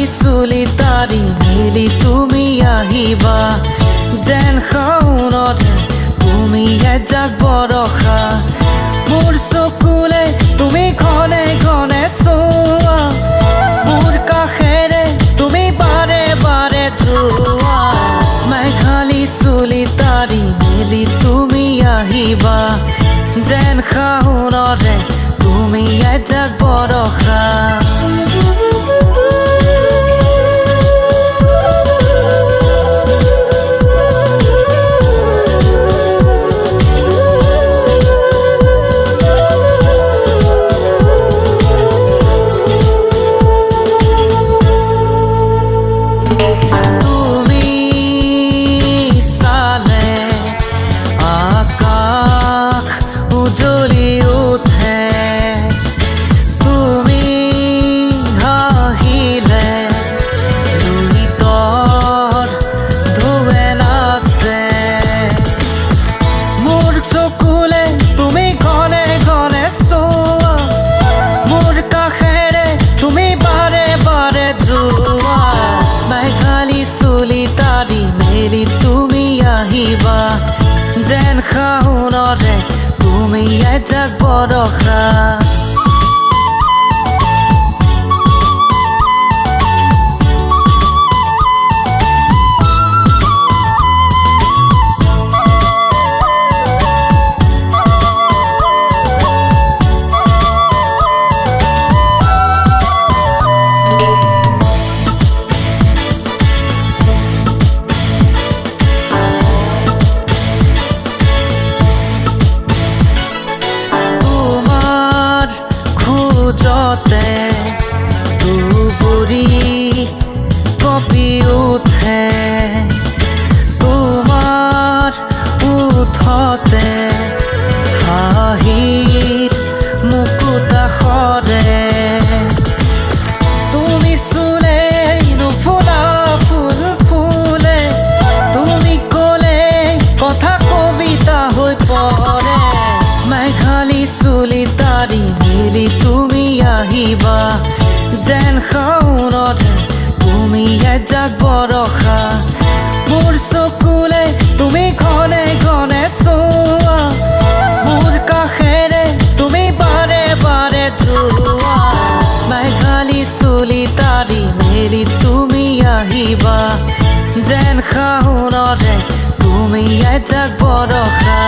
চুলি তাৰি মেলি তুমি আহিবা যেন শাওনতে তুমি এজাক বৰষা মোৰ চকুলে তুমি ঘনে ঘনে চোৱা মোৰ কাষেৰে তুমি বাৰে বাৰে যোৱা মেঘালী চুলি তাৰি মেলি তুমি আহিবা যেন শাওনতে তুমি এজাক বৰষা যেন শাওনতে তুমি এজাক বৰষা যতে দুবুৰি কপি উঠে তোমাৰ উঠতে হাঁহিৰ মুকুতা সৰে তুমি চুলে নুফুলা ফুল ফুলে তুমি ক'লে কথা কবিতা হৈ পৰে মেঘালী চুলি তাৰি মেলি তুমি আহিবা যেন শাওনতে তুমি এজাক বৰষা মোৰ চকুলে তুমি ঘনে ঘনে চোৱা মোৰ কাষেৰে তুমি বাৰে বাৰে যোৱা মেঘালী চুলি তাৰি মেলি তুমি আহিবা যেন শাওনতে তুমি এজাক বৰষা